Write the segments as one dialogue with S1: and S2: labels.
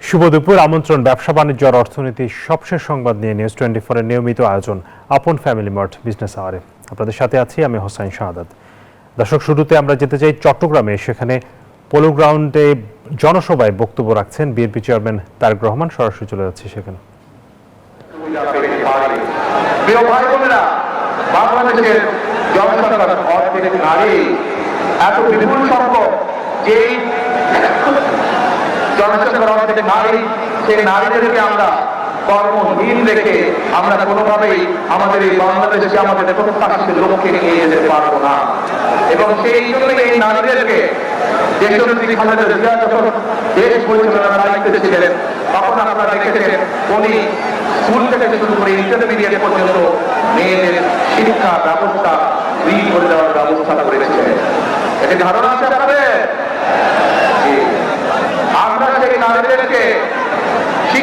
S1: শুভ দুপুর। আমন্ত্রণ ব্যবসা বাণিজ্য আর অর্থনীতির সবশেষ সংবাদ নিয়ে নিউজ 24 এর নিয়মিত আয়োজন আপন ফ্যামিলি মার্ট বিজনেস আওয়ারে আপনাদের সাথে আছি আমি হোসাইন শাহাদাত। দর্শক, শুরুতে আমরা যেতে চাই চট্টগ্রামে। সেখানে পোলো গ্রাউন্ডে জনসভায় বক্তব্য রাখছেন বিএনপি চেয়ারম্যান তারেক রহমান। সরাসরি চলে যাচ্ছে সেখানে।
S2: প্রিয় ভাই বোনেরা, বাংলাদেশের জনসংখ্যার অর্ধেক নারী, এত বিপুল সংখ্যক যেই জনসংখ্যার অর্ধেক নারী, সেই নারীদেরকে আমরা কর্মহীন রেখে আমরা কোনোভাবেই আমাদের এই বাংলাদেশকে আমাদের প্রত্যাশিত লক্ষ্যে নিয়ে যেতে পারবো না। এবং সেই জন্য এই নারীদেরকে দেশনেত্রী খালেদা জিয়া যখন দেশ পরিচালনার দায়িত্বে ছিলেন, তখন আপনারা দেখেছেন উনি স্কুল থেকে শুরু করে ইন্টারমিডিয়েট পর্যন্ত মেয়েদের শিক্ষা ব্যবস্থা ফ্রি করে দেওয়ার ব্যবস্থা করেছিলেন। এটি ধারণা আছে আপনাদের? আমরা সেই নারীদেরকে সেই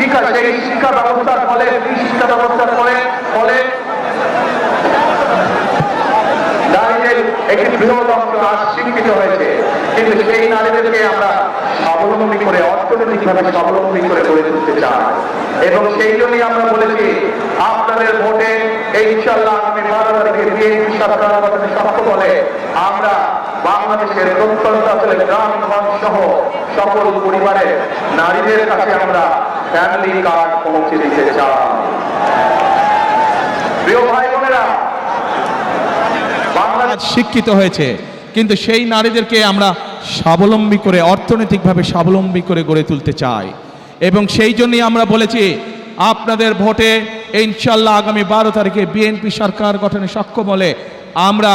S2: শিক্ষা ব্যবস্থার ফলে, শিক্ষা ব্যবস্থার ফলে নারীদের একটি বৃহৎ অংশ আজ শিক্ষিত হয়েছে, কিন্তু সেই নারীদেরকে আমরা স্বাবলম্বী করে, অর্থনৈতিকভাবে স্বাবলম্বী করে গড়ে তুলতে চাই। এবং সেই জন্যই আমরা বলেছি, আপনাদের ভোটে ইনশাআল্লাহ আগামী 12 তারিখে বিএনপি সরকার গঠনের সক্ষম হলে আমরা বাংলাদেশের প্রত্যন্ত গ্রামগঞ্জ সহ সকল পরিবারের নারীদের কাছে আমরা ফ্যামিলি কার্ড পৌঁছে দিতে চাই। প্রিয় ভাই বোনেরা, বাংলাদেশ
S3: শিক্ষিত হয়েছে, কিন্তু সেই নারীদেরকে আমরা স্বাবলম্বী করে, অর্থনৈতিকভাবে স্বাবলম্বী করে গড়ে তুলতে চাই। এবং সেই জন্যই আমরা বলেছি, আপনাদের ভোটে ইনশাআল্লাহ আগামী 12 তারিখে বিএনপি সরকার গঠনে সক্ষম হলে আমরা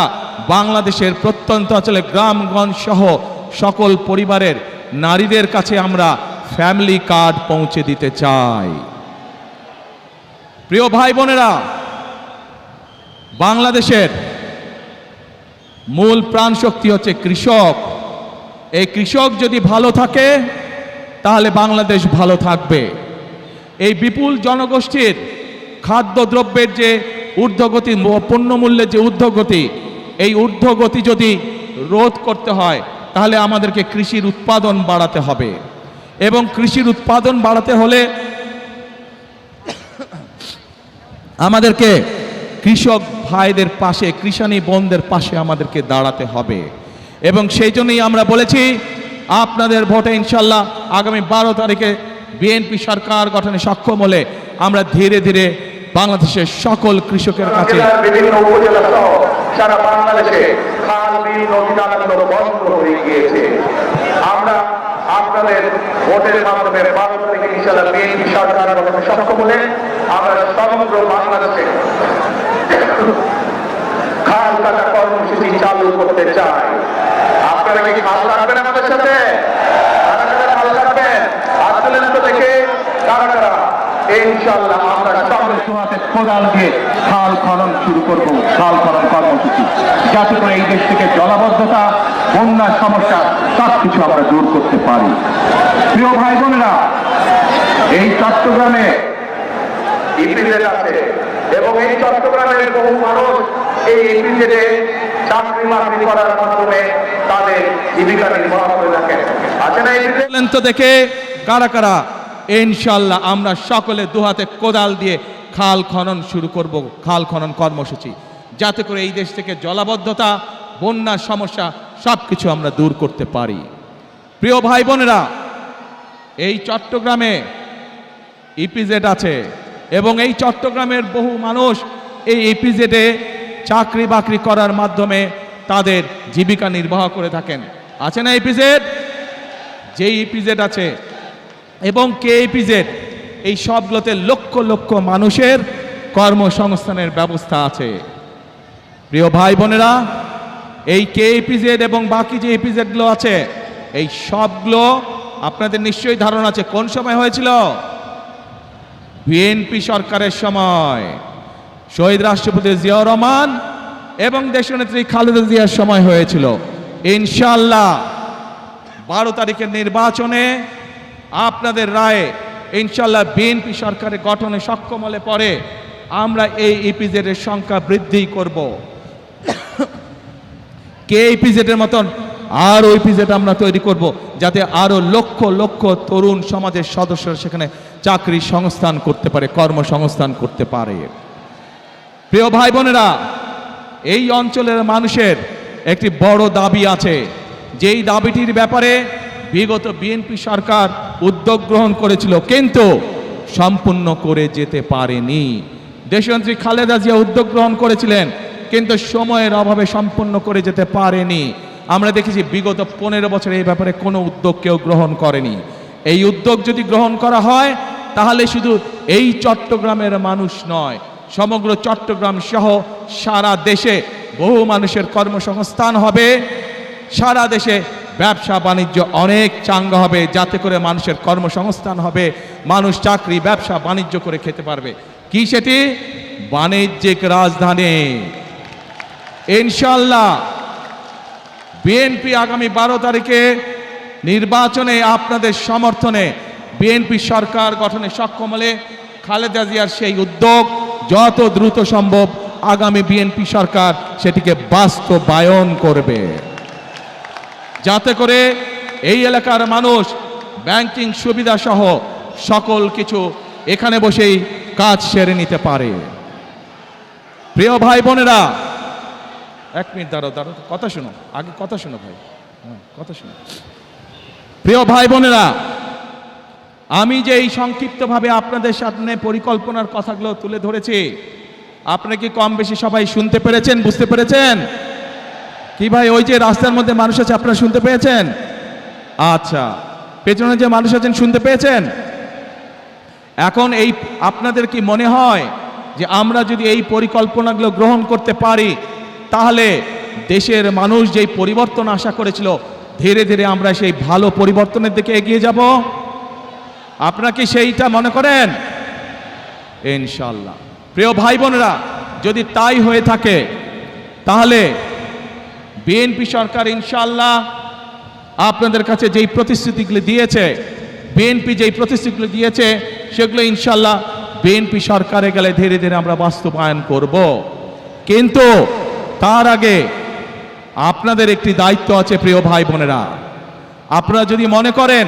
S3: বাংলাদেশের প্রত্যন্ত অঞ্চলে গ্রামগঞ্জ সহ সকল পরিবারের নারীদের কাছে আমরা ফ্যামিলি কার্ড পৌঁছে দিতে চাই। প্রিয় ভাই বোনেরা, বাংলাদেশের মূল প্রাণ শক্তি হচ্ছে কৃষক। এই কৃষক যদি ভালো থাকে তাহলে বাংলাদেশ ভালো থাকবে। এই বিপুল জনগোষ্ঠীর খাদ্যদ্রব্যের যে ঊর্ধ্বগতি, পণ্যমূল্যের যে ঊর্ধ্বগতি, এই ঊর্ধ্বগতি যদি রোধ করতে হয় তাহলে আমাদেরকে কৃষির উৎপাদন বাড়াতে হবে। এবং কৃষির উৎপাদন বাড়াতে হলে আমাদেরকে কৃষক ভাইদের পাশে, কৃষানী বোনদের পাশে আমাদেরকে দাঁড়াতে হবে। এবং সেই জন্যই আমরা বলেছি, আপনাদের ভোটে ইনশাআল্লাহ আগামী 12 তারিখে বিএনপি সরকার গঠনে সক্ষম হলে আমরা ধীরে ধীরে বাংলাদেশের সকল কৃষকের কাছে,
S2: বিভিন্ন উপজেলা সহ সারা বাংলাদেশে খাল, বিল, নদী নালাগুলো বন্ধ হয়ে গিয়েছে। আমরা আপনাদের ভোটের মাধ্যমে 12 তারিখে ইনশাআল্লাহ বিএনপি সরকার গঠনে সক্ষম হলে আমরা সমগ্র বাংলাদেশে খাল কাটা কর্মসূচি চালু করতে চাই। আপনারা কি খাল রাখবেন আমাদের সাথে? খাল রাখবেন? আসলেন তো দেখে কারা কারা? ইনশাআল্লাহ আমরা সকলে হাতে কোদাল দিয়ে খাল খনন শুরু করব, খাল খনন কর্মসূচি, যাতে করে এই দেশ থেকে জলাবদ্ধতা, বন্যার সমস্যা সবকিছু আমরা দূর করতে পারি। প্রিয় ভাই বোনেরা, এই চট্টগ্রামে ইপিজেড আছে এবং এই চট্টগ্রামের বহু মানুষ এই ইপিজেডে চাকরি বাকরি করার মাধ্যমে তাদের জীবিকা নির্বাহ করে থাকেন। আছে না ইপিজেড?
S3: তো দেখে কারা কারা? ইনশাআল্লাহ আমরা সকলে দুহাতে কোদাল দিয়ে খাল খনন শুরু করব, খাল খনন কর্মসূচি, যাতে করে এই দেশ থেকে জলাবদ্ধতা, বন্যার সমস্যা সবকিছু আমরা দূর করতে পারি। প্রিয় ভাই বোনেরা, এই চট্টগ্রামে ইপিজেড আছে এবং এই চট্টগ্রামের বহু মানুষ এই ইপিজেডে চাকরি বাকরি করার মাধ্যমে তাদের জীবিকা নির্বাহ করে থাকেন। আছে না ইপিজেড? যে ইপিজেড আছে এবং কে ইপিজেড, এই সবগুলোতে লক্ষ লক্ষ মানুষের কর্মসংস্থানের ব্যবস্থা আছে। প্রিয় ভাই বোনেরা, এই কে ইপিজেড এবং বাকি যে ইপিজেডগুলো আছে, এই সবগুলো আপনাদের নিশ্চয়ই ধারণা আছে কোন সময় হয়েছিল? বিএনপি সরকারের সময়, শহীদ রাষ্ট্রপতি জিয়াউর রহমান এবং দেশনেত্রী খালেদা জিয়ার সময় হয়েছিল। ইনশাআল্লাহ 12 তারিখের নির্বাচনে আপনাদের রায়ে ইনশাআল্লাহ বিএনপি সরকারের গঠনে সক্ষম হলে পরে আমরা এই ইপিজেডের সংখ্যা বৃদ্ধি করব। কে ইপিজেডের মতন আর ওই পিজেটা আমরা তৈরি করব, যাতে আরো লক্ষ লক্ষ তরুণ সমাজের সদস্যরা সেখানে চাকরি সংস্থান করতে পারে, কর্মসংস্থান করতে পারে। প্রিয় ভাই বোনেরা, এই অঞ্চলের মানুষের একটি বড় দাবি আছে, যেই দাবিটির ব্যাপারে বিগত বিএনপি সরকার উদ্যোগ গ্রহণ করেছিল কিন্তু সম্পূর্ণ করে যেতে পারেনি। দেশনেত্রী খালেদা জিয়া উদ্যোগ গ্রহণ করেছিলেন কিন্তু সময়ের অভাবে সম্পূর্ণ করে যেতে পারেনি। আমরা দেখেছি বিগত 15 বছর এই ব্যাপারে কোনো উদ্যোগ কেউ গ্রহণ করেনি। এই উদ্যোগ যদি গ্রহণ করা হয় তাহলে শুধু এই চট্টগ্রামের মানুষ নয়, সমগ্র চট্টগ্রাম সহ সারা দেশে বহু মানুষের কর্মসংস্থান হবে, সারা দেশে ব্যবসা বাণিজ্য অনেক চাঙ্গা হবে, যাতে করে মানুষের কর্মসংস্থান হবে, মানুষ চাকরি ব্যবসা বাণিজ্য করে খেতে পারবে। কি সেটি? বাণিজ্যিক রাজধানী। ইনশাআল্লাহ বিএনপি আগামী 12 তারিখে নির্বাচনে আপনাদের সমর্থনে বিএনপি সরকার গঠনে সক্ষম হলে খালেদা জিয়ার সেই উদ্যোগ যত দ্রুত সম্ভব আগামী বিএনপি সরকার সেটিকে বাস্তবায়ন করবে, যাতে করে এই এলাকার মানুষ ব্যাংকিং সুবিধা সহ সকল কিছু এখানে বসেই কাজ সেরে নিতে পারে। প্রিয় ভাই বোনেরা, 1 মিনিট দাঁড়াও, কথা শোনো, আগে কথা শোনো ভাই, কথা শোনো। প্রিয় ভাই বোনেরা, আমি যে এই সংক্ষিপ্তভাবে আপনাদের সামনে পরিকল্পনার কথাগুলো তুলে ধরেছি, আপনারা কি কম বেশি সবাই শুনতে পেরেছেন, বুঝতে পেরেছেন? কি ভাই, ওই যে রাস্তার মধ্যে মানুষ আছে আপনারা শুনতে পেয়েছেন? আচ্ছা, পেছনে যে মানুষ আছেন শুনতে পেয়েছেন? এখন এই আপনাদের কি মনে হয় যে আমরা যদি এই পরিকল্পনাগুলো গ্রহণ করতে পারি তাহলে দেশের মানুষ যেই পরিবর্তন আশা করেছিল ধীরে ধীরে আমরা সেই ভালো পরিবর্তনের দিকে এগিয়ে যাব? আপনারা কি সেইটা মনে করেন? ইনশাআল্লাহ। প্রিয় ভাই বোনেরা, যদি তাই হয়ে থাকে তাহলে বিএনপি সরকার ইনশাআল্লাহ আপনাদের কাছে যেই প্রতিশ্রুতিগুলি দিয়েছে, বিএনপি যেই প্রতিশ্রুতিগুলি দিয়েছে সেগুলো ইনশাআল্লাহ বিএনপি সরকারে গেলে ধীরে ধীরে আমরা বাস্তবায়ন করব। কিন্তু তার আগে আপনাদের একটি দায়িত্ব আছে প্রিয় ভাই বোনেরা। আপনারা যদি মনে করেন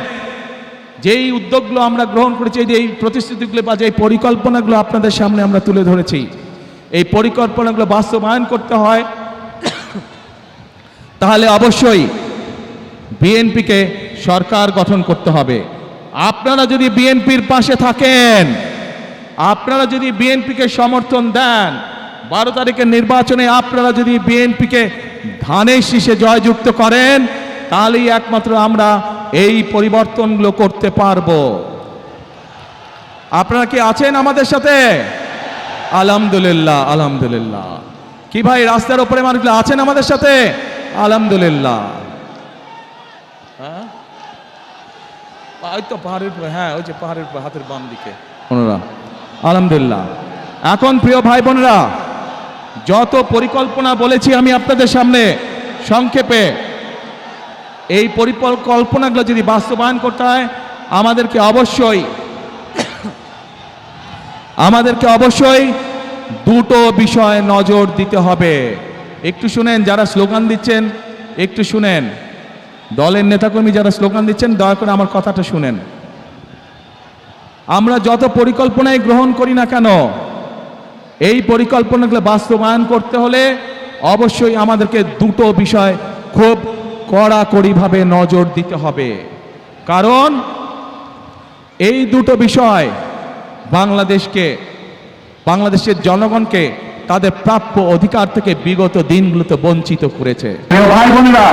S3: যেই উদ্যোগগুলো আমরা গ্রহণ করেছি, এই প্রতিশ্রুতিগুলো বা যেই পরিকল্পনাগুলো আপনাদের সামনে আমরা তুলে ধরেছি, এই পরিকল্পনাগুলো বাস্তবায়ন করতে হয়, তাহলে অবশ্যই বিএনপিকে সরকার গঠন করতে হবে। আপনারা যদি বিএনপির পাশে থাকেন, আপনারা যদি বিএনপিকে সমর্থন দেন, 12 তারিখের নির্বাচনে আপনারা যদি বিএনপিকে ধানের শীষে জয়যুক্ত করেন, তাহলেই একমাত্র আমরা এই পরিবর্তনগুলো করতে পারবো। আপনারা কি আছেন আমাদের সাথে? আলহামদুলিল্লাহ, আলহামদুলিল্লাহ। কি ভাই, রাস্তার উপরে মানুষগুলো আছেন আমাদের সাথে? আলহামদুলিল্লাহ। হ্যাঁ, ওই তো পাহাড়ের, হ্যাঁ ওই যে পাহাড়ের হাতের বাম দিকে ওনারা। আলহামদুলিল্লাহ। এখন প্রিয় ভাই বোনেরা, যত পরিকল্পনা বলেছি আমি আপনাদের সামনে সংক্ষেপে, এই পরিকল্পনাগুলো যদি বাস্তবায়ন করতে হয় আমাদেরকে অবশ্যই দুটো বিষয় নজর দিতে হবে। একটু শুনেন, যারা স্লোগান দিচ্ছেন একটু শুনেন, দলের নেতাকর্মী যারা স্লোগান দিচ্ছেন দয়া করে আমার কথাটা শুনেন। আমরা যত পরিকল্পনাই গ্রহণ করি না কেন, এই পরিকল্পনাগুলো বাস্তবায়ন করতে হলে অবশ্যই আমাদেরকে দুটো বিষয় খুব কড়াকড়িভাবে নজর দিতে হবে। কারণ এই দুটো বিষয় বাংলাদেশের জনগণকে তাদের প্রাপ্য অধিকার থেকে বিগত দিনগুলোতে বঞ্চিত করেছে।
S2: ভাই বোনেরা,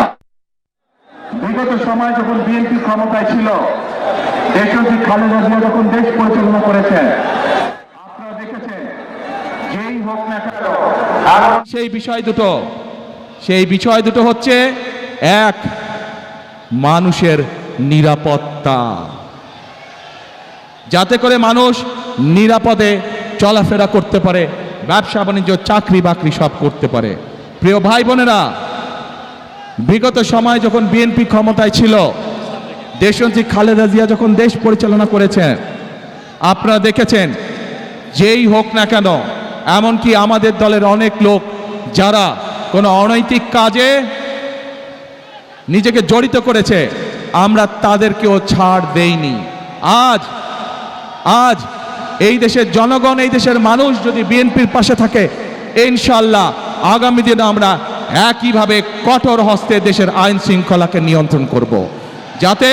S2: বিগত সময় যখন বিএনপি ক্ষমতায় ছিল, দেশনেত্রী খালেদা জিয়া যখন দেশ পরিচালনা করেছেন, আপনারা দেখেছেন যেই হোক না কেন, আর
S3: সেই বিষয় দুটো হচ্ছে, এক, মানুষের নিরাপত্তা, যাতে করে মানুষ নিরাপদে চলাফেরা করতে পারে, ব্যবসা বাণিজ্য চাকরি বাকরি সব করতে পারে। প্রিয় ভাই বোনেরা, বিগত সময় যখন বিএনপি ক্ষমতায় ছিল, দেশনেত্রী খালেদা জিয়া যখন দেশ পরিচালনা করেছেন, আপনারা দেখেছেন যেই হোক না কেন, এমনকি আমাদের দলের অনেক লোক যারা কোনো অনৈতিক কাজে নিজেকে জড়িত করেছে, আমরা তাদেরকেও ছাড় দেইনি। আজ এই দেশের জনগণ, এই দেশের মানুষ যদি বিএনপির পাশে থাকে, ইনশাআল্লাহ আগামী দিনে আমরা একইভাবে কঠোর হস্তে দেশের আইন শৃঙ্খলাকে নিয়ন্ত্রণ করব, যাতে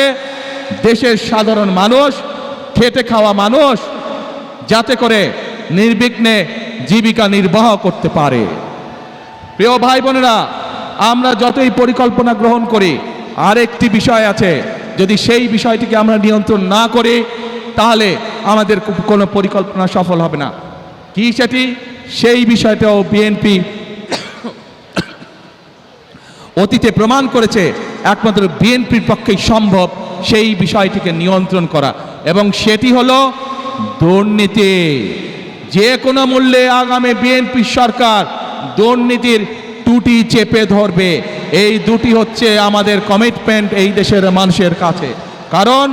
S3: দেশের সাধারণ মানুষ, খেটে খাওয়া মানুষ যাতে করে নির্বিঘ্নে জীবিকা নির্বাহ করতে পারে। প্রিয় ভাই বোনেরা, আমরা যতই পরিকল্পনা গ্রহণ করি, আরেকটি বিষয় আছে, যদি সেই বিষয়টিকে আমরা নিয়ন্ত্রণ না করি তাহলে আমাদের কোনো পরিকল্পনা সফল হবে না। কি সেটি? সেই বিষয়টাও বিএনপি অতীতে প্রমাণ করেছে একমাত্র বিএনপির পক্ষেই সম্ভব সেই বিষয়টিকে নিয়ন্ত্রণ করা, এবং সেটি হলো দুর্নীতি। যে কোনো মূল্যে আগামী বিএনপি সরকার দুর্নীতির টুটি চেপে ধরবে। এই দুটি হচ্ছে আমাদের কমিটমেন্ট এই দেশের মানুষের কাছে। কারণ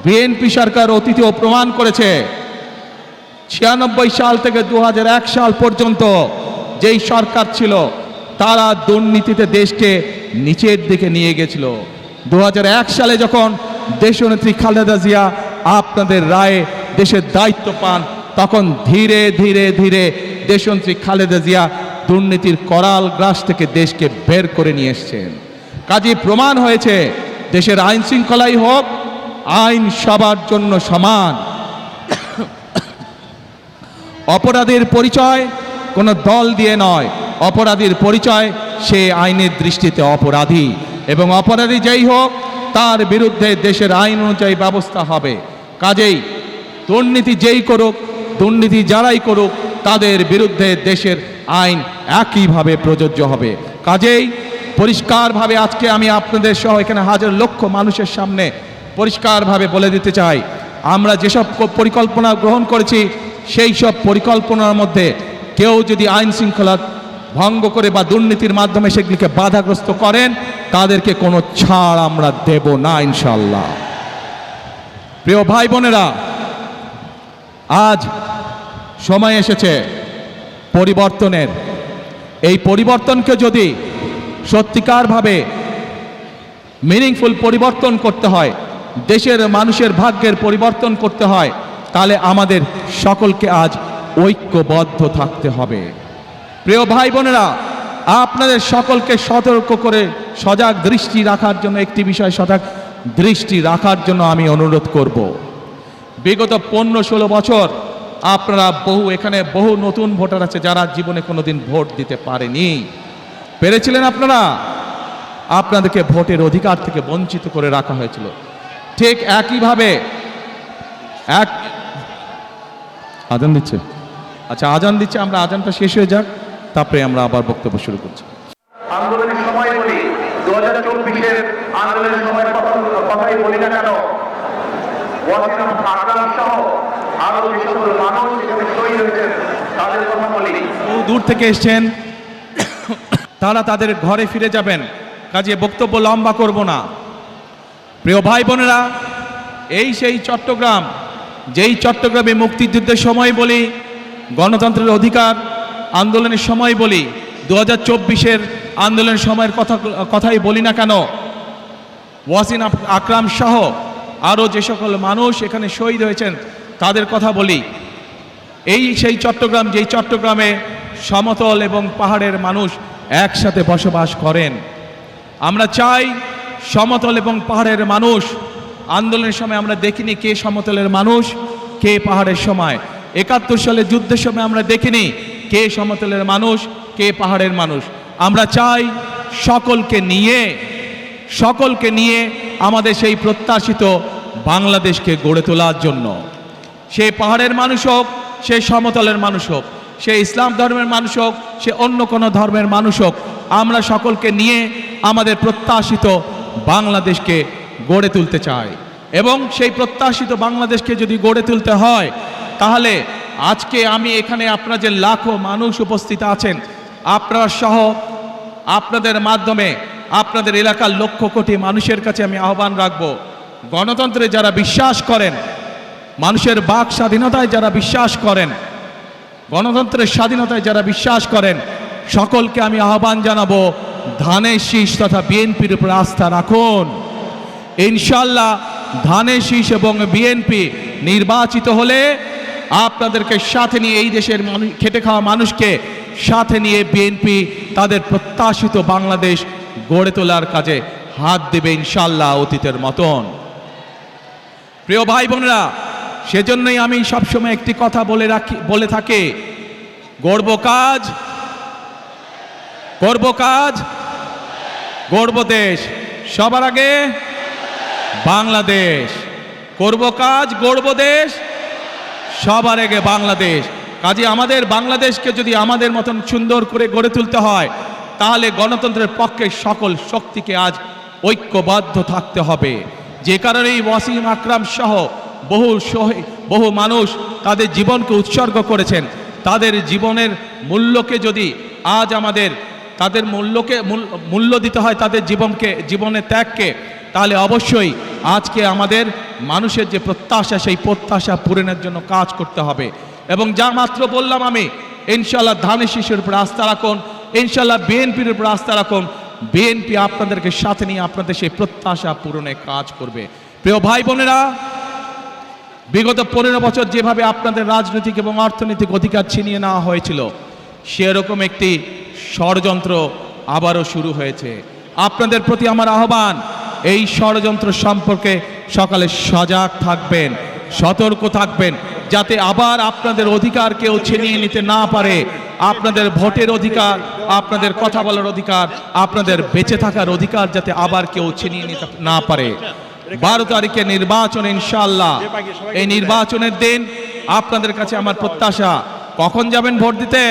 S3: বিএনপি সরকার অতীতেও প্রমাণ করেছে, 96 সাল থেকে 2001 সাল পর্যন্ত যেই সরকার ছিল তারা দুর্নীতিতে দেশকে নিচের দিকে নিয়ে গেছিল। 2001 সালে যখন দেশনেত্রী খালেদা জিয়া আপনাদের রায়ে দেশের দায়িত্ব পান, তখন ধীরে ধীরে ধীরে দেশনেত্রী খালেদা জিয়া দুর্নীতির করাল গ্রাস থেকে দেশকে বের করে নিয়ে এসছেন। কাজেই প্রমাণ হয়েছে, দেশের আইন শৃঙ্খলাই হোক, আইন সবার জন্য সমান। অপরাধের পরিচয় কোনো দল দিয়ে নয়, অপরাধীর পরিচয় সে আইনের দৃষ্টিতে অপরাধী, এবং অপরাধী যেই হোক তার বিরুদ্ধে দেশের আইন অনুযায়ী ব্যবস্থা হবে। কাজেই দুর্নীতি যেই করুক, দুর্নীতি যারাই করুক, তাদের বিরুদ্ধে দেশের আইন একইভাবে প্রযোজ্য হবে। কাজেই পরিষ্কারভাবে আজকে আমি আপনাদের সহ এখানে হাজার লক্ষ মানুষের সামনে পরিষ্কারভাবে বলে দিতে চাই, আমরা যেসব পরিকল্পনা গ্রহণ করেছি সেই সব পরিকল্পনার মধ্যে কেউ যদি আইন শৃঙ্খলা ভঙ্গ করে বা দুর্নীতির মাধ্যমে সেগুলিকে বাধাগ্রস্ত করেন, তাদেরকে কোনো ছাড় আমরা দেব না ইনশাআল্লাহ। প্রিয় ভাই বোনেরা, আজ সময় এসেছে পরিবর্তনের। এই পরিবর্তনকে যদি সত্যিকারভাবে মিনিংফুল পরিবর্তন করতে হয়, দেশের মানুষের ভাগ্যের পরিবর্তন করতে হয়, তাহলে আমাদের সকলকে আজ ঐক্যবদ্ধ থাকতে হবে। প্রিয় ভাই বোনেরা, আপনাদের সকলকে সতর্ক করে সজাগ দৃষ্টি রাখার জন্য, একটি বিষয় সজাগ দৃষ্টি রাখার জন্য আমি অনুরোধ করব। বিগত 15-16 বছর আপনারা এখানে বহু নতুন ভোটার আছে যারা জীবনে কোনোদিন ভোট দিতে পারেনি। পেরেছিলেন আপনারা? আপনাদেরকে ভোটের অধিকার থেকে বঞ্চিত করে রাখা হয়েছিল। ঠিক একইভাবে আজান দিচ্ছে, আচ্ছা আজান দিচ্ছে, আমরা আজানটা শেষ হয়ে যাক, তারপরে আমরা আবার বক্তব্য শুরু করছি।
S2: আন্দোলনের সময় বলি, 2024-এর আন্দোলনের সময় কথাই বলি না কেন, ওয়াসিম আকরাম সহ আরো যে সকল মানুষ এখানে শহীদ হয়েছেন তাদের কথা বলি।
S3: বহু দূর থেকে এসছেন, তারা তাদের ঘরে ফিরে যাবেন, কাজে বক্তব্য লম্বা করব না। প্রিয় ভাই বোনেরা, এই সেই চট্টগ্রাম, যেই চট্টগ্রামে মুক্তিযুদ্ধের সময় বলি, গণতন্ত্রের অধিকার আন্দোলনের সময় বলি, 2024-এর আন্দোলনের সময়ের কথাই বলি না কেন, ওয়াসিম আকরাম সহ আরও যে সকল মানুষ এখানে শহীদ হয়েছেন তাদের কথা বলি। এই সেই চট্টগ্রাম, যেই চট্টগ্রামে সমতল এবং পাহাড়ের মানুষ একসাথে বসবাস করেন। আমরা চাই সমতল এবং পাহাড়ের মানুষ, আন্দোলনের সময় আমরা দেখিনি কে সমতলের মানুষ কে পাহাড়ের সময়, 71 সালে যুদ্ধের সময় আমরা দেখিনি কে সমতলের মানুষ কে পাহাড়ের মানুষ। আমরা চাই সকলকে নিয়ে আমাদের সেই প্রত্যাশিত বাংলাদেশকে গড়ে তোলার জন্য, সে পাহাড়ের মানুষ হোক, সে সমতলের মানুষ হোক, সে ইসলাম ধর্মের মানুষ হোক, সে অন্য কোনো ধর্মের মানুষ হোক, আমরা সকলকে নিয়ে আমাদের প্রত্যাশিত বাংলাদেশকে গড়ে তুলতে চাই। এবং সেই প্রত্যাশিত বাংলাদেশকে যদি গড়ে তুলতে হয়, তাহলে আজকে আমি এখানে আপনারা যে লাখো মানুষ উপস্থিত আছেন, আপনারা সহ আপনাদের মাধ্যমে আপনাদের এলাকার লক্ষ কোটি মানুষের কাছে আমি আহ্বান রাখব, গণতন্ত্রে যারা বিশ্বাস করেন, মানুষের বাক স্বাধীনতায় যারা বিশ্বাস করেন, গণতন্ত্রের স্বাধীনতায় যারা বিশ্বাস করেন, সকলকে আমি আহ্বান জানাবো, ধানের শীষ তথা বিএনপির উপর আস্থা রাখুন। ইনশাল্লাহ ধানের শীষ এবং বিএনপি নির্বাচিত হলে আপনাদেরকে সাথে নিয়ে এই দেশের খেটে খাওয়া মানুষকে সাথে নিয়ে বিএনপি তাদের প্রত্যাশিত বাংলাদেশ গড়ে তোলার কাজে হাত দেবে ইনশাল্লাহ অতীতের মতন। প্রিয় ভাই বোনেরা, সেজন্যই আমি সবসময় একটি কথা বলে থাকি, গড়ব কাজ, গড়ব দেশ, সবার আগে বাংলাদেশ। করব কাজ, গড়ব দেশ, সবার আগে বাংলাদেশ। কাজে আমাদের বাংলাদেশকে যদি আমাদের মতন সুন্দর করে গড়ে তুলতে হয়, তাহলে গণতন্ত্রের পক্ষে সকল শক্তিকে আজ ঐক্যবদ্ধ থাকতে হবে। যে কারণেই ওয়াসিম আকরাম সহ বহু মানুষ তাদের জীবনকে উৎসর্গ করেছেন। তাদের জীবনের মূল্যকে যদি আজ আমাদের তাদের মূল্য দিতে হয়, তাদের জীবনের ত্যাগকে, তাহলে অবশ্যই আজকে আমাদের মানুষের যে প্রত্যাশা, সেই প্রত্যাশা পূরণের জন্য কাজ করতে হবে। এবং যা মাত্র বললাম আমি, ইনশাল্লাহ ধানের শীষের উপর আস্থা রাখুন, ইনশাল্লাহ বিএনপির উপর আস্থা রাখুন। বিএনপি আপনাদেরকে সাথে নিয়ে আপনাদের সেই প্রত্যাশা পূরণে কাজ করবে। প্রিয় ভাই বোনেরা, বিগত 15 বছর যেভাবে আপনাদের রাজনৈতিক এবং অর্থনৈতিক অধিকার ছিনিয়ে নেওয়া হয়েছিল, সেরকম একটি ষড়যন্ত্র আবারও শুরু হয়েছে। আপনাদের প্রতি আমার আহ্বান, এই ষড়যন্ত্র সম্পর্কে সকালে সজাগ থাকবেন, সতর্ক থাকবেন, যাতে আবার আপনাদের অধিকার কেউ ছিনিয়ে নিতে না পারে। আপনাদের ভোটের অধিকার, আপনাদের কথা বলার অধিকার, আপনাদের বেঁচে থাকার অধিকার যাতে আবার কেউ ছিনিয়ে নিতে না পারে। 12 তারিখে নির্বাচন, ইনশাআল্লাহ এই নির্বাচনের দিন আপনাদের কাছে আমার প্রত্যাশা, কখন যাবেন ভোট দিতে?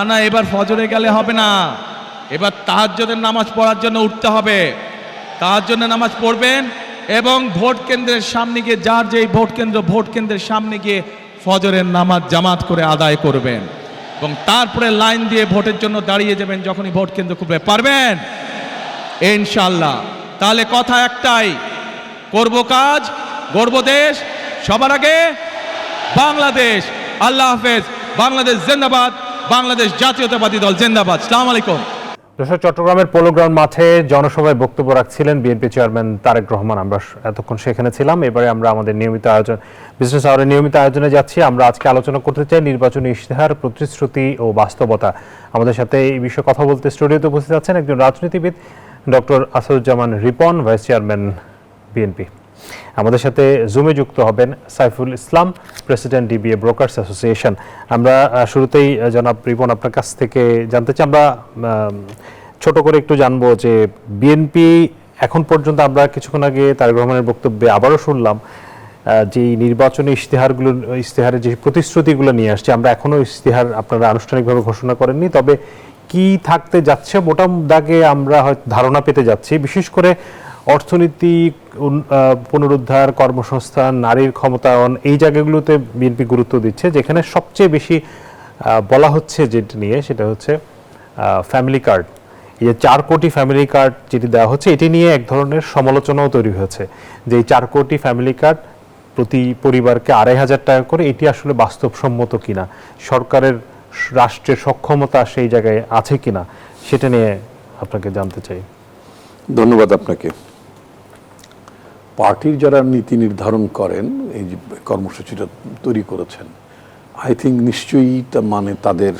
S3: না, এবার ফজরে গেলে হবে না, এবার তাহাজ্জুদের নামাজ পড়ার জন্য উঠতে হবে। তাহাজ্জুদের নামাজ পড়বেন এবং ভোট কেন্দ্রের সামনে গিয়ে, যার যেই ভোট কেন্দ্রের সামনে গিয়ে ফজরের নামাজ জামাত করে আদায় করবেন এবং তারপরে লাইন দিয়ে ভোটের জন্য দাঁড়িয়ে যাবেন যখনই ভোট কেন্দ্র খুলবে। পারবেন ইনশাআল্লাহ? তাহলে কথা একটাই, করব কাজ, গড়ব দেশ, সবার আগে বাংলাদেশ। আল্লাহ হাফেজ। বাংলাদেশ জিন্দাবাদ, বাংলাদেশ জাতীয়তাবাদী দল জিন্দাবাদ। আসসালামু আলাইকুম।
S1: চট্টগ্রামের পোলো গ্রাউন্ড মাঠে জনসভায় বক্তব্য রাখছিলেন বিএনপি চেয়ারম্যান তারেক রহমান। আমরা এতক্ষণ সেখানে ছিলাম। এবারে আমরা আমাদের নিয়মিত আয়োজন, বিজনেস আওয়ারের নিয়মিত আয়োজনে যাচ্ছি। আমরা আজকে আলোচনা করতে চাই নির্বাচনী ইশতেহার, প্রতিশ্রুতি ও বাস্তবতা। আমাদের সাথে এই বিষয়ে কথা বলতে স্টুডিওতে উপস্থিত আছেন একজন রাজনীতিবিদ, doctor Asaduzzaman Ripon, vice chairman BNP. আমাদের সাথে জুমে যুক্ত হবেন Saiful Islam, president DBA brokers association. আমরা শুরুতেই জনাব রিপন আপনার কাছ থেকে জানতে চাই, আমরা ছোট করে একটু জানবো যে বিএনপি এখন পর্যন্ত, আমরা কিছুক্ষণ আগে তারেক রহমানের বক্তব্যে আবারও শুনলাম যে নির্বাচনী ইশতেহারের যে প্রতিশ্রুতিগুলো নিয়ে আসছে, আমরা এখনো ইশতেহার আপনারা আনুষ্ঠানিকভাবে ঘোষণা করেননি, তবে কি থাকতে যাচ্ছে মোটা দাগে আমরা হয়তো ধারণা পেতে যাচ্ছি। বিশেষ করে অর্থনৈতিক পুনরুদ্ধার, কর্মসংস্থান, নারীর ক্ষমতায়ন, এই জায়গাগুলোতে বিএনপি গুরুত্ব দিচ্ছে। যেখানে সবচেয়ে বেশি বলা হচ্ছে যেটা নিয়ে, সেটা হচ্ছে ফ্যামিলি কার্ড। এই যে 4 কোটি ফ্যামিলি কার্ড যেটি দেওয়া হচ্ছে, এটি নিয়ে এক ধরনের সমালোচনাও তৈরি হয়েছে যে এই 4 কোটি ফ্যামিলি কার্ড প্রতি পরিবারকে 2500 টাকা করে, এটি আসলে বাস্তবসম্মত কিনা, সরকারের রাষ্ট্রের সক্ষমতা সেই জায়গায় আছে কিনা, সেটা নিয়ে আপনাকে জানতে চাই।
S4: ধন্যবাদ আপনাকে। পার্টির যারা নীতি নির্ধারণ করেন, এই যে কর্মসূচিটা তৈরি করেছেন, আই থিঙ্ক নিশ্চয়ই মানে তাদের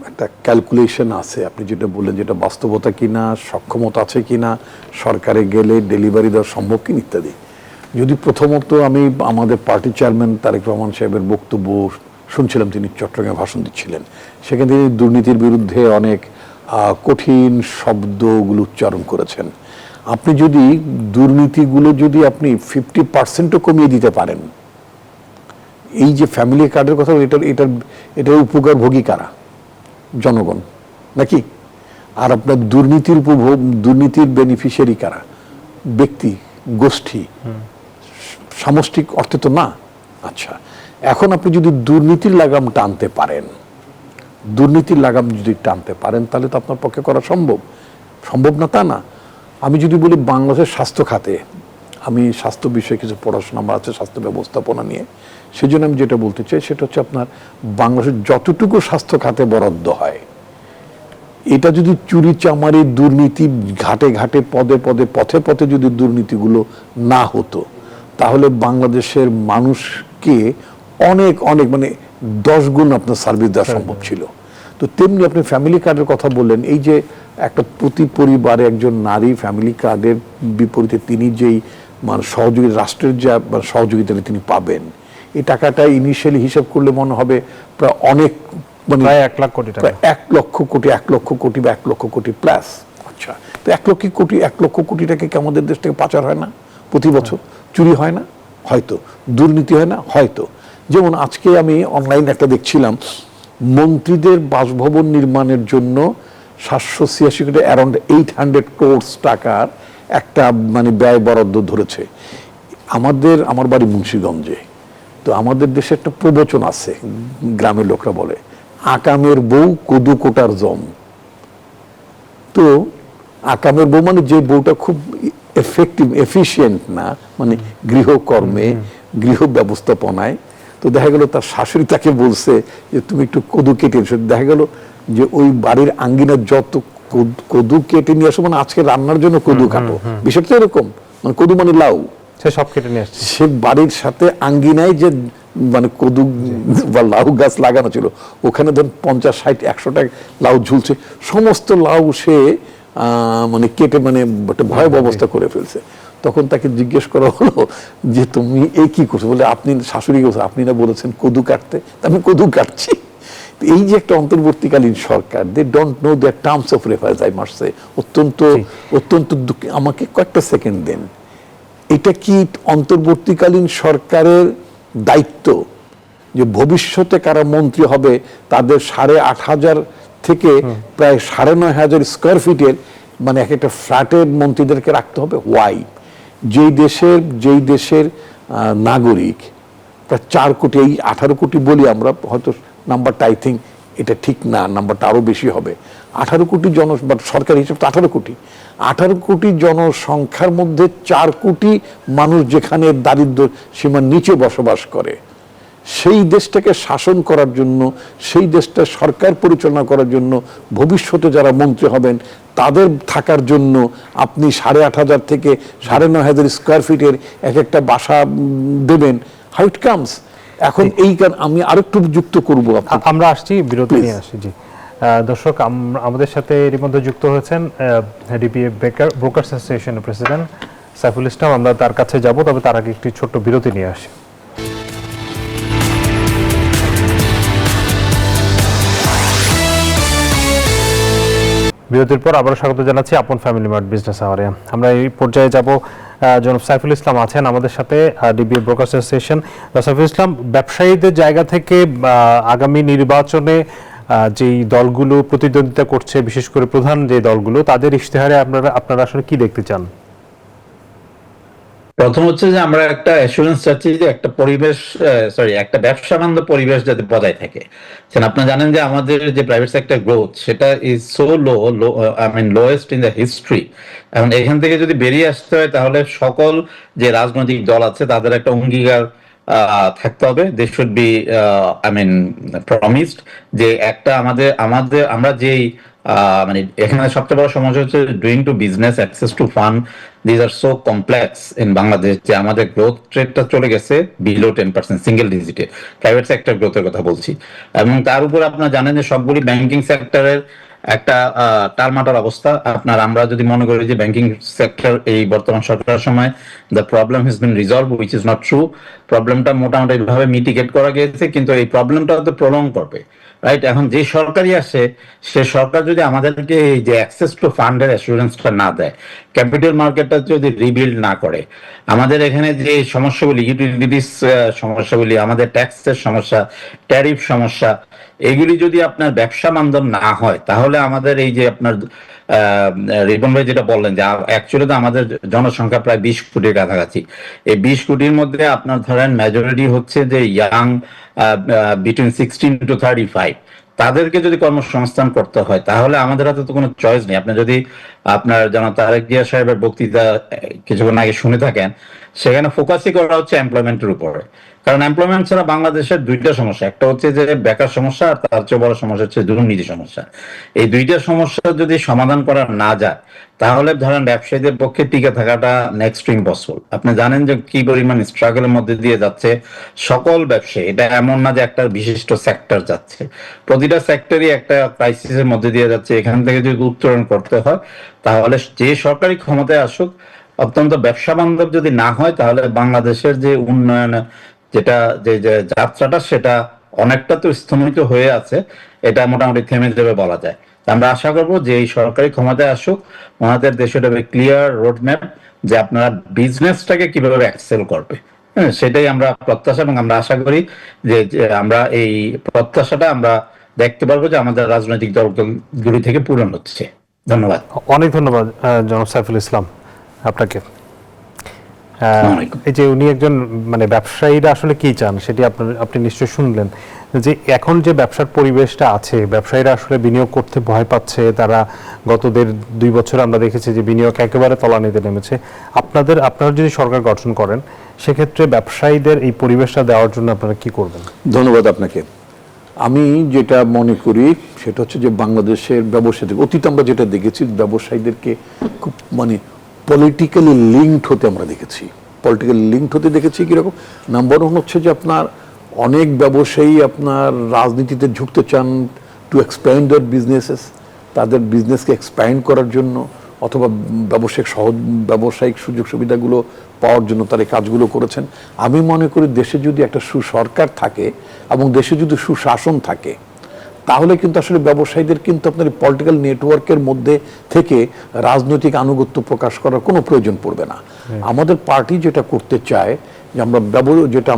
S4: একটা ক্যালকুলেশন আছে। আপনি যেটা বললেন, যেটা বাস্তবতা কিনা, সক্ষমতা আছে কিনা, সরকারে গেলে ডেলিভারি দেওয়া সম্ভব কিনা ইত্যাদি। যদি প্রথমত আমি আমাদের পার্টি চেয়ারম্যান তারেক রহমান সাহেবের বক্তব্য শুনছিলাম, তিনি চট্টগ্রামে ভাষণ দিচ্ছিলেন, সেখানে তিনি দুর্নীতির বিরুদ্ধে অনেক কঠিন শব্দগুলো উচ্চারণ করেছেন। আপনি যদি দুর্নীতিগুলো যদি আপনি 50%ও কমিয়ে দিতে পারেন, এই যে ফ্যামিলি কার্ডের কথা, এটার উপকারভোগী কারা? জনগণ নাকি? আর আপনার দুর্নীতির বেনিফিশিয়ারি কারা? ব্যক্তি, গোষ্ঠী, সামষ্টিক অর্থে তো না। আচ্ছা, এখন আপনি যদি দুর্নীতির লাগাম টানতে পারেন, তাহলে তো আপনার পক্ষে করা সম্ভব না তা না। আমি যদি বলি বাংলাদেশের স্বাস্থ্য খাতে, আমি স্বাস্থ্য বিষয়ে কিছু পড়াশোনা আমার আছে স্বাস্থ্য ব্যবস্থাপনা নিয়ে, সেই জন্য আমি যেটা বলতে চাই সেটা হচ্ছে আপনার বাংলাদেশের যতটুকু স্বাস্থ্য খাতে বরাদ্দ হয়, এটা যদি চুরি চামারি দুর্নীতি ঘাটে ঘাটে পদে পদে পথে পথে যদি দুর্নীতিগুলো না হতো, তাহলে বাংলাদেশের মানুষকে অনেক অনেক মানে 10 গুণ আপনার সার্ভিস দেওয়া সম্ভব ছিল। তো তেমনি আপনি ফ্যামিলি কার্ডের কথা বললেন, এই যে একটা প্রতি পরিবারে একজন নারী ফ্যামিলি কার্ডের বিপরীতে তিনি যেই মানে সহযোগী রাষ্ট্রের যে সহযোগিতাটা তিনি পাবেন, এই টাকাটা ইনিশিয়ালি হিসাব করলে মনে হবে প্রায় অনেক মানে
S1: প্রায় 1 লাখ কোটি টাকা,
S4: প্রায় 1 লক্ষ কোটি, 1 লক্ষ কোটি বা 1 লক্ষ কোটি প্লাস। আচ্ছা, তো 1 লক্ষ কোটি টাকা কি আমাদের দেশ থেকে পাচার হয় না প্রতি বছর? চুরি হয় না? হয়তো। দুর্নীতি হয় না? হয়তো। যেমন আজকে আমি অনলাইনে একটা দেখছিলাম, মন্ত্রীদের বাসভবন নির্মাণের জন্য 786 কোটি অ্যারাউন্ড 800 crores টাকার একটা মানে ব্যয় বরাদ্দ ধরেছে। আমার বাড়ি মুন্সিগঞ্জে, তো আমাদের দেশে একটা প্রবচন আছে, গ্রামের লোকরা বলে আকামের বউ কদু কোটার জম। তো আকামের বউ মানে যে বউটা খুব এফেক্টিভ এফিশিয়েন্ট না, মানে গৃহকর্মে গৃহ ব্যবস্থাপনায়, তো দেখা গেল তার শাশুড়ি তাকে বলছে যে তুমি একটু কদু কেটে এসো। দেখা গেল যে ওই বাড়ির আঙ্গিনার যত কদু কেটে নিয়ে আসো, মানে আজকে রান্নার জন্য কদু কাটো, বিষয়টা এরকম, মানে কদু মানে লাউ,
S1: সে সব কেটে নিয়ে আসছে।
S4: সে বাড়ির সাথে আঙ্গিনায় যে মানে কদু বা লাউ গাছ লাগানো ছিল, ওখানে ধর 50, 60, 100টা লাউ ঝুলছে, সমস্ত লাউ সে মানে কেটে মানে একটা ভয়াবহ অবস্থা করে ফেলছে। তখন তাকে জিজ্ঞেস করা হলো যে তুমি এই কি করছো? বলে আপনি শাশুড়ি বলছে আপনি না বলেছেন কদু কাটতে, আমি কদু কাটছি। এই যে একটা অন্তর্বর্তীকালীন সরকার, they don't know the terms of reference, I must say, অত্যন্ত অত্যন্ত আমাকে কয়েকটা সেকেন্ড দেন। এটা কি অন্তর্বর্তীকালীন সরকারের দায়িত্ব যে ভবিষ্যতে কারা মন্ত্রী হবে তাদের 8,500 থেকে প্রায় 9,500 স্কোয়ার ফিটের মানে এক একটা ফ্ল্যাটের মন্ত্রীদেরকে রাখতে হবে? ওয়াই? যেই দেশের নাগরিক প্রায় 4 কোটি, এই 18 কোটি বলি আমরা, হয়তো নাম্বারটা আই থিঙ্ক এটা ঠিক না, নাম্বারটা আরো বেশি হবে। 18 কোটি সরকারি হিসাব তো 18 কোটি জনসংখ্যার মধ্যে 4 কোটি মানুষ যেখানে দারিদ্র সীমার নিচে বসবাস করে, সেই দেশটাকে শাসন করার জন্য, সেই দেশটা সরকার পরিচালনা করার জন্য ভবিষ্যতে যারা মন্ত্রী হবেন তাদের থাকার জন্য আপনি 8,500 থেকে 9,500 স্কোয়ার ফিটের এক একটা বাসা দেবেন। How it comes? এখন এই আমি আরেকটু যুক্ত করব,
S1: আমরা আসছি বিরতি নিয়ে আসি। জি দর্শক, আমাদের সাথে এর মধ্যে যুক্ত হয়েছেন ডিবিএ ব্রোকার্স অ্যাসোসিয়েশনের প্রেসিডেন্ট সাইফুল ইসলাম। আমরা তার কাছে যাব, তবে তার আগে একটি ছোট্ট বিরতি নিয়ে আসি। বিরতির পর আবারও স্বাগত জানাচ্ছি আপন ফ্যামিলি মার্ট বিজনেস আওয়ারে। আমরা এই পর্যায়ে যাব, জনাব সাইফুল ইসলাম আছেন আমাদের সাথে, DBA brokers association. Saiful Islam, ব্যবসায়ীদের জায়গা থেকে আগামী নির্বাচনে যেই দলগুলো প্রতিদ্বন্দ্বিতা করছে, বিশেষ করে প্রধান যে দলগুলো, তাদের ইশতেহারে আপনারা আসলে কি দেখতে চান?
S5: প্রথম হচ্ছে যে আমরা একটা অ্যাসুরেন্স চাচ্ছি যে একটা পরিবেশ, একটা ব্যবসা বান্ধব পরিবেশ যাতে বজায় থাকে। আপনারা জানেন যে আমাদের যে প্রাইভেট সেক্টর গ্রোথ, সেটা is so low, lowest in the history. এখন এখান থেকে যদি বেরিয়ে আসতে হয় তাহলে সকল যে রাজনৈতিক দল আছে তাদের একটা অঙ্গীকার থাকতে হবে। দে শুড বি প্রমিসড যে একটা আমরা যেই মানে এখানে সবচেয়ে বড় সমস্যা হচ্ছে doing to business, access to fund, this are so complex in Bangladesh, যে আমাদের গ্রোথ রেটটা চলে গেছে বিলো 10%, সিঙ্গেল ডিজিটে, প্রাইভেট সেক্টর গ্রোথের কথা বলছি। এবং তার উপর আপনারা জানেন যে সবগুলি ব্যাংকিং সেক্টরের একটা টালমাটাল অবস্থা। আমরা যদি মনে করি যে ব্যাংকিং সেক্টর এই বর্তমান সরকারের সময় the problem has been resolve, which is not true. প্রবলেমটা মোটামুটি ভাবে মিটিগেট করা গিয়েছে, কিন্তু এই প্রবলেমটা তো প্রলং করবে, রাইট? এখন যে সরকারই আসে, সে সরকার যদি আমাদেরকে এই যে অ্যাক্সেস টু ফান্ডের অ্যাসুরেন্সটা না দেয়, ক্যাপিটাল মার্কেটটা যদি রিবিল্ড না করে, আমাদের এখানে যে সমস্যাগুলি, ইউটিলিটিস সমস্যাগুলি, আমাদের ট্যাক্সের সমস্যা, ট্যারিফ সমস্যা, এগুলি যদি আপনার ব্যবসা বান্ধব না হয়, তাহলে আমাদের এই যে আপনার রিপন ভাই যেটা বললেন যে অ্যাকচুয়ালি তো আমাদের জনসংখ্যা প্রায় 20 কোটির কাছাকাছি। এই 20 কোটির মধ্যে আপনার ধরেন মেজরিটি হচ্ছে যে ইয়াং, বিটুইন 16 to 35। তাদেরকে যদি কর্মসংস্থান করতে হয় তাহলে আমাদের হাতে তো কোনো চয়েস নেই। আপনি যদি আপনার জনাব তারেক জিয়া সাহেবের বক্তৃতা কিছুক্ষণ আগে শুনে থাকেন, সেখানে ফোকাসই করা হচ্ছে এমপ্লয়মেন্টের উপরে। কারণ এমপ্লয়মেন্ট ছাড়া বাংলাদেশের দুইটা সমস্যা, একটা হচ্ছে যে বেকার সমস্যা, আর তার চেয়ে বড় সমস্যা হচ্ছে দুর্নীতি সমস্যা। এই দুইটা সমস্যা যদি সমাধান করা না যায়, তাহলে ধরেন ব্যবসায়ীদের পক্ষে টিকে থাকাটা নেক্সট টু ইম্পসিবল। আপনি জানেন যে কি পরিমাণ স্ট্রাগলের মধ্যে দিয়ে যাচ্ছে সকল ব্যবসায়ী। এটা এমন না যে একটা বিশিষ্ট সেক্টর যাচ্ছে, প্রতিটা সেক্টরই একটা ক্রাইসিসের মধ্যে দিয়ে যাচ্ছে। এখান থেকে যদি উত্তরণ করতে হয়, তাহলে যে সরকারি ক্ষমতায় আসুক, অত্যন্ত ব্যবসা বান্ধব যদি না হয়, তাহলে বাংলাদেশের যে উন্নয়ন যেটা যে যে যাত্রাটা, সেটা অনেকটা তো স্তম্ভিত হয়ে আছে, এটা মোটামুটি থেমে যাবে বলা যায়। তা আমরা আশা করবো যে এই সরকারি ক্ষমতায় আসুক, ওনাদের দেশে একটা ক্লিয়ার রোডম্যাপ যে আপনারা বিজনেসটাকে কিভাবে এক্সেল করবে। হ্যাঁ, সেটাই আমরা প্রত্যাশা, এবং আমরা আশা করি যে যে আমরা এই প্রত্যাশাটা আমরা দেখতে পারবো যে আমাদের রাজনৈতিক দলগুলি থেকে পূরণ হচ্ছে। ধন্যবাদ।
S1: অনেক ধন্যবাদ জনাব সাইফুল ইসলাম আপনাকে।
S5: আসসালামু
S1: এই যে উনি একজন মানে ব্যবসায়ীরা আসলে কি চান সেটি আপনি নিশ্চয়ই শুনলেন, যে এখন যে ব্যবসার পরিবেশটা আছে, ব্যবসায়ীরা আসলে বিনিয়োগ করতে ভয় পাচ্ছে। তারা গত 1.5-2 বছর আমরা দেখেছি যে বিনিয়োগ একেবারে তলানিতে নেমেছে। আপনারা যদি সরকার গঠন করেন, সেক্ষেত্রে ব্যবসায়ীদের এই পরিবেশটা দেওয়ার জন্য আপনারা কি করবেন?
S4: ধন্যবাদ আপনাকে। আমি যেটা মনে করি সেটা হচ্ছে যে বাংলাদেশের ব্যবসায়ীদের অতীতে আমরা যেটা দেখেছি, ব্যবসায়ীদেরকে খুব মানে পলিটিক্যালি লিঙ্কড হতে আমরা দেখেছি। পলিটিক্যালি লিঙ্কড হতে দেখেছি কীরকম? নাম্বার 1 হচ্ছে যে আপনার অনেক ব্যবসায়ী আপনার রাজনীতিতে ঝুঁকতে চান টু এক্সপ্যান্ড দেয়ার বিজনেসেস, তাদের বিজনেসকে এক্সপ্যান্ড করার জন্য, অথবা ব্যবসায়িক সুযোগ সুবিধাগুলো পাওয়ার জন্য তারা এই কাজগুলো করেছেন। আমি মনে করি দেশে যদি একটা সুসরকার থাকে এবং দেশে যদি সুশাসন থাকে, তাহলে কিন্তু আসলে ব্যবসায়ীদের কিন্তু আপনার পলিটিক্যাল নেটওয়ার্কের মধ্যে থেকে রাজনৈতিক আনুগত্য প্রকাশ করার কোনো প্রয়োজন পড়বে না। আমাদের পার্টি যেটা করতে চায়, যে আমরা যেটা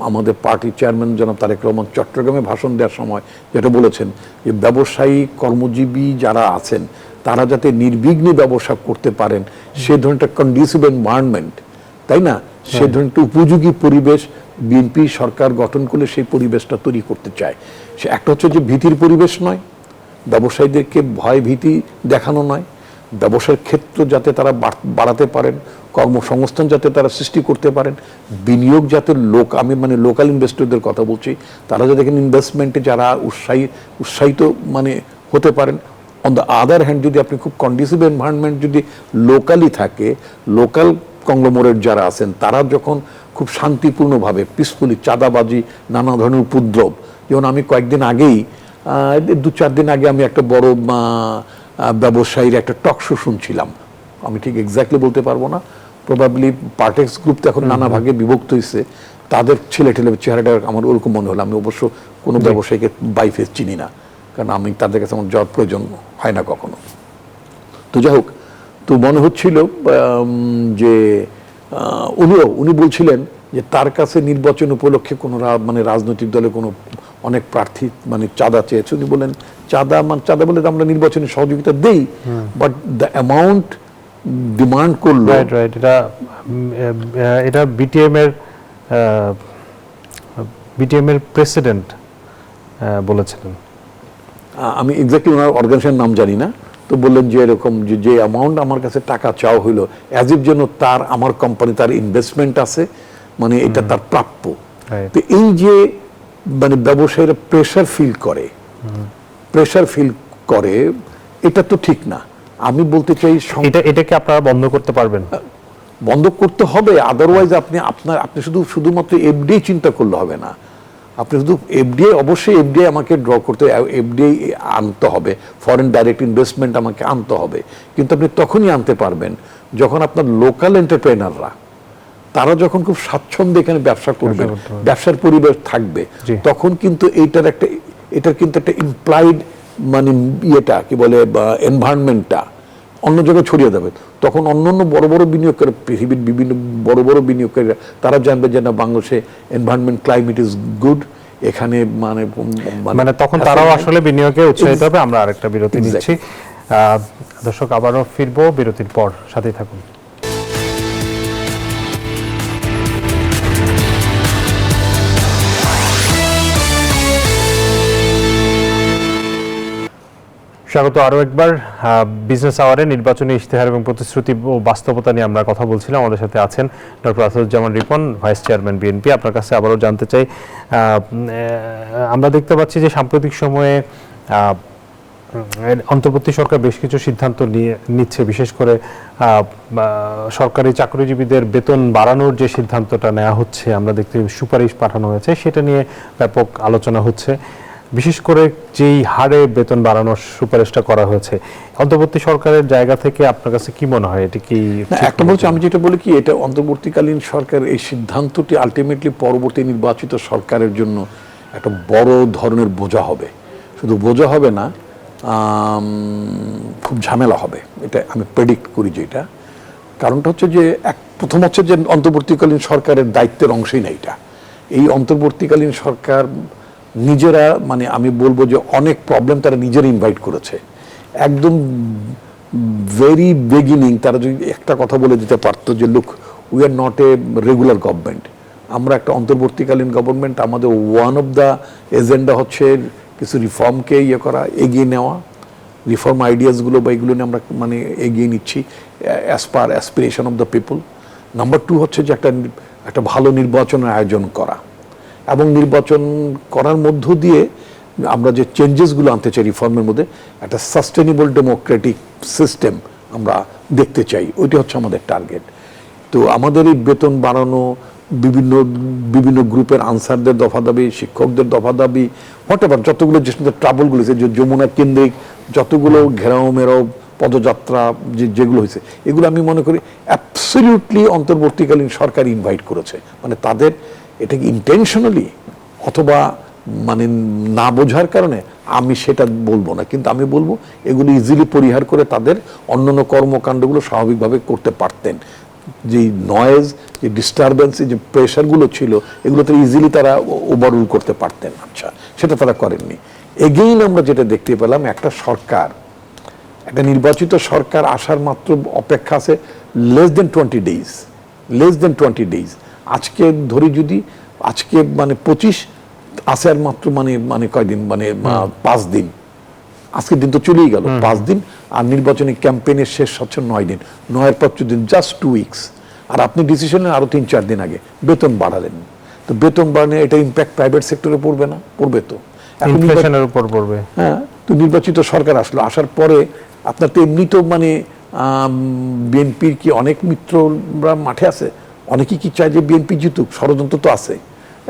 S4: আমাদের পার্টির চেয়ারম্যান জনাব তারেক রহমান চট্টগ্রামে ভাষণ দেওয়ার সময় যেটা বলেছেন, যে ব্যবসায়ী কর্মজীবী যারা আছেন তারা যাতে নির্বিঘ্নে ব্যবসা করতে পারেন, সে ধরনের একটা কন্ডিসিভ এনভায়রনমেন্ট, তাই না, সে ধরনের একটা উপযোগী পরিবেশ বিএনপি সরকার গঠন করলে সেই পরিবেশটা তৈরি করতে চায়। সে একটা হচ্ছে যে ভীতির পরিবেশ নয়, ব্যবসায়ীদেরকে ভয় ভীতি দেখানো নয়, ব্যবসার ক্ষেত্র যাতে তারা বাড়াতে পারেন, কর্মসংস্থান যাতে তারা সৃষ্টি করতে পারেন, বিনিয়োগ যাতে আমি মানে লোকাল ইনভেস্টরদের কথা বলছি, তারা যাতে এখানে ইনভেস্টমেন্টে যারা উৎসাহিত মানে হতে পারেন। অন দ্য আদার হ্যান্ড, যদি আপনি খুব কন্ডিসিভ এনভায়রনমেন্ট যদি লোকালি থাকে, লোকাল কংগ্লোমারেট যারা আছেন তারা যখন খুব শান্তিপূর্ণভাবে পিসফুলি, চাঁদাবাজি, নানা ধরনের উপদ্রব, যেমন আমি কয়েকদিন আগেই 2-4 দিন আগে আমি একটা বড় ব্যবসায়ীর একটা টক শো শুনছিলাম, আমি ঠিক এক্স্যাক্টলি বলতে পারবো না, প্রবাবলি পার্টেক্স গ্রুপ তো এখন নানা ভাগে বিভক্ত হয়েছে, তাদের ছেলে চেহারাটা আমার ওরকম মনে হলো। আমি অবশ্য কোনো ব্যবসায়ীকে বাই ফেস চিনি না, কারণ আমি তাদের কাছে আমার যাওয়ার প্রয়োজন হয় না কখনো। তো যাই হোক, তো মনে হচ্ছিল যে উনি বলছিলেন যে তার কাছে নির্বাচন উপলক্ষে কোনো মানে রাজনৈতিক দলে কোনো অনেক প্রার্থী মানে চাঁদা চেয়েছে। উনি বলেন চাঁদা বলে আমরা নির্বাচনী সহযোগিতা দেই, বাট দ্য অ্যামাউন্ট ডিমান্ড করলো।
S1: রাইট, এটা বিটিএম এর প্রেসিডেন্ট বলেছিলেন।
S4: আমি এক্স্যাক্টলি ওনার অর্গানাইজেশনের নাম জানি না। তো বললেন যে এরকম যে অ্যামাউন্ট আমার কাছে টাকা চাওয়া হইলো, অ্যাজ ইফ যেন আমার কোম্পানি তার ইনভেস্টমেন্ট আছে, মানে এটা তার প্রাপ্য। তো এই যে মানে ব্যবসায়ীরা প্রেশার ফিল করে, এটা তো ঠিক না। আমি বলতে চাই
S1: এটাকে আপনারা বন্ধ করতে পারবেন?
S4: বন্ধ করতে হবে, আদারওয়াইজ আপনি শুধুমাত্র এফডিআই চিন্তা করলে হবে না। আপনি শুধু অবশ্যই এফডিআই আমাকে ড্র করতে, এফডিআই আনতে হবে, ফরেন ডাইরেক্ট ইনভেস্টমেন্ট আমাকে আনতে হবে। কিন্তু আপনি তখনই আনতে পারবেন যখন আপনার লোকাল এন্টারপ্রেনাররা তারা যখন খুব স্বাচ্ছন্দ্যে এখানে ব্যবসা করবে, ব্যবসার পরিবেশ থাকবে, তখন কিন্তু এটার কিন্তু একটা ইমপ্লাইড মানে কি বলে এনভায়রনমেন্টটা অন্য জায়গায় ছড়িয়ে যাবে। তখন অন্যান্য বড় বড় বিনিয়োগকারী, পৃথিবীর বিভিন্ন বড় বড় বিনিয়োগকারীরা তারা জানবে যে না, বাংলাদেশে এনভায়রনমেন্ট ক্লাইমেট ইজ গুড, এখানে মানে
S1: তখন তারাও আসলে বিনিয়োগে উৎসাহিত হবে। আমরা আরেকটা বিরতি নিচ্ছি। দর্শক, আবারও ফিরবো বিরতির পর, সাথেই থাকুন। স্বাগত আরও একবার বিজনেস আওয়ারে নির্বাচনী ইশতেহার এবং প্রতিশ্রুতি ও বাস্তবতা নিয়ে আমরা কথা বলছিলাম। আমাদের সাথে আছেন doctor Asaduzzaman Ripon, vice chairman BNP. আপনার কাছে আবারও জানতে চাই, আমরা দেখতে পাচ্ছি যে সাম্প্রতিক সময়ে অন্তর্বর্তী সরকার বেশ কিছু সিদ্ধান্ত নিচ্ছে, বিশেষ করে সরকারি চাকরিজীবীদের বেতন বাড়ানোর যে সিদ্ধান্তটা নেওয়া হচ্ছে, আমরা দেখতে সুপারিশ পাঠানো হয়েছে, সেটা নিয়ে ব্যাপক আলোচনা হচ্ছে। বিশেষ করে যেই হারে বেতন বাড়ানোর সুপারিশটা করা হয়েছে, অন্তর্বর্তী সরকারের জায়গা থেকে আপনার কাছে কি মনে হয়, এটি কি?
S4: একটা বলছি, আমি যেটা বলি কি, এটা অন্তর্বর্তীকালীন সরকার এই সিদ্ধান্তটি আলটিমেটলি পরবর্তী নির্বাচিত সরকারের জন্য একটা বড় ধরনের বোঝা হবে। শুধু বোঝা হবে না, খুব ঝামেলা হবে, এটা আমি প্রেডিক্ট করি। যেটা কারণটা হচ্ছে যে প্রথম হচ্ছে যে অন্তর্বর্তীকালীন সরকারের দায়িত্বের অংশই না এটা। এই অন্তর্বর্তীকালীন সরকার নিজেরা, মানে আমি বলবো যে অনেক প্রবলেম তারা নিজেরা ইনভাইট করেছে। একদম ভেরি বিগিনিং তারা যদি একটা কথা বলে দিতে পারতো যে look, we are not a regular government, আমরা একটা অন্তর্বর্তীকালীন গভর্নমেন্ট, আমাদের ওয়ান অফ দ্য এজেন্ডা হচ্ছে কিছু রিফর্মকে করা, এগিয়ে নেওয়া, রিফর্ম আইডিয়াসগুলো বা এগুলো নিয়ে আমরা মানে এগিয়ে নিচ্ছি as per aspiration of the people. Number two হচ্ছে যে একটা ভালো নির্বাচনের আয়োজন করা, এবং নির্বাচন করার মধ্য দিয়ে আমরা যে চেঞ্জেসগুলো আনতে চাই রিফর্মের মধ্যে, একটা সাস্টেনেবল ডেমোক্রেটিক সিস্টেম আমরা দেখতে চাই। ওইটা হচ্ছে আমাদের টার্গেট। তো আমাদের এই বেতন বাড়ানো, বিভিন্ন গ্রুপের আনসারদের দফা দাবি, শিক্ষকদের দফা দাবি, হোয়াটএভার যতগুলো যে ট্রাবলগুলো হয়েছে, যে যমুনা কেন্দ্রিক যতগুলো ঘেরাও মেরাও পদযাত্রা যেগুলো হয়েছে, এগুলো আমি মনে করি অ্যাবসলিউটলি অন্তর্বর্তীকালীন সরকার ইনভাইট করেছে। মানে তাদের এটা কি ইন্টেনশনালি অথবা মানে না বোঝার কারণে আমি সেটা বলবো না, কিন্তু আমি বলবো এগুলো ইজিলি পরিহার করে তাদের অন্যান্য কর্মকাণ্ডগুলো স্বাভাবিকভাবে করতে পারতেন। যে নয়েজ, যে ডিস্টারবেন্স, যে প্রেশারগুলো ছিল, এগুলোতে ইজিলি তারা ওভাররুল করতে পারতেন। আচ্ছা, সেটা তারা করেননি। এগেইন আমরা যেটা দেখতে পেলাম, একটা নির্বাচিত সরকার আসার মাত্র অপেক্ষা আছে লেস দেন 20 ডেজ। আজকে ধরি যদি আজকে মানে 25 আছে, আর মাত্র মানে কয়দিন, মানে 5 দিন। আজকের দিন তো চলেই গেল, 5 দিন, আর নির্বাচনী ক্যাম্পেইনের শেষ হচ্ছে 9 দিন, 9-এর পর 2 দিন, জাস্ট 2 উইকস। আর আপনি ডিসিশনের আরো 3-4 দিন আগে বেতন বাড়ালেন। তো বেতন বাড়ালে এটা ইম্প্যাক্ট প্রাইভেট সেক্টরে পড়বে না? পড়বে তো,
S1: ইনফ্লেশনের উপর পড়বে।
S4: হ্যাঁ, তো নির্বাচিত সরকার আসার পরে আপনার তো এমনি তো মানে বিএনপির কি অনেক মিত্ররা মাঠে আছে, অনেকেই কি চায় যে বিএনপি জিতুক, ষড়যন্ত্র তো আছে।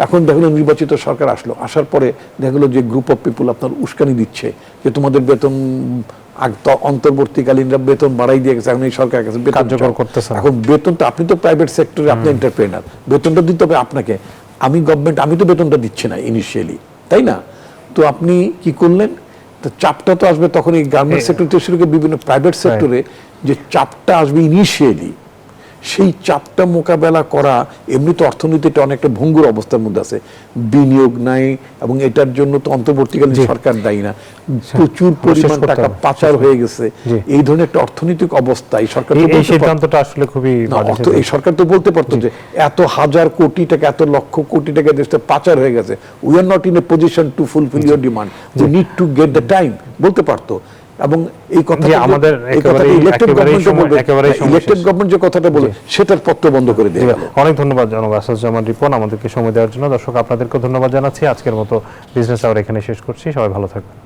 S4: এখন দেখা গেলো নির্বাচিত সরকার আসার পরে দেখা গেলো যে গ্রুপ অফ পিপুল আপনার উস্কানি দিচ্ছে যে তোমাদের বেতন অন্তর্বর্তীকালীনরা বেতন বাড়াই দিয়ে গেছে, এখন এই সরকার কাছে বেতন করতেছে। এখন বেতনটা, আপনি তো প্রাইভেট সেক্টরে, আপনি এন্টারপ্রেনার, বেতনটা দিতে হবে আপনাকে। আমি গভর্নমেন্ট, আমি তো বেতনটা দিচ্ছি না ইনিশিয়ালি, তাই না? তো আপনি কি করলেন? তো চাপটা তো আসবে তখন এই গার্মেন্টস সেক্টর থেকে শুরু করে বিভিন্ন প্রাইভেট সেক্টরে, যে চাপটা আসবে ইনিশিয়ালি, সেই চাপটা মোকাবেলা করা। এমনি তো অর্থনীতিটা অনেকটা ভঙ্গুর অবস্থার মধ্যে আছে, বিনিয়োগ নাই, এবং এটার জন্য তো অন্তর্বর্তীকালীন সরকার দায়ী না। প্রচুর পরিমাণ টাকা পাচার হয়ে গেছে। এই ধরনের একটা অর্থনৈতিক অবস্থা এই সরকার,
S1: এই সিদ্ধান্তটা আসলে খুবই,
S4: এই সরকার তো বলতে পারতো যে এত হাজার কোটি টাকা, এত লক্ষ কোটি টাকা দেশটা পাচার হয়ে গেছে, we are not in a position to fulfil your demand, we need to get the time, বলতে পারতো। এবং এই কথাটা আমাদের ইলেক্টেড গভর্নমেন্ট যে কথাটা বলে, সেটার পত্র বন্ধ করে দিয়ে গেল।
S1: অনেক ধন্যবাদ জনাব আসাদুজ্জামান রিপন আমাদেরকে সময় দেওয়ার জন্য। দর্শক, আপনাদেরকে ধন্যবাদ জানাচ্ছি। আজকের মতো বিজনেস আওয়ার এখানে শেষ করছি। সবাই ভালো থাকবেন।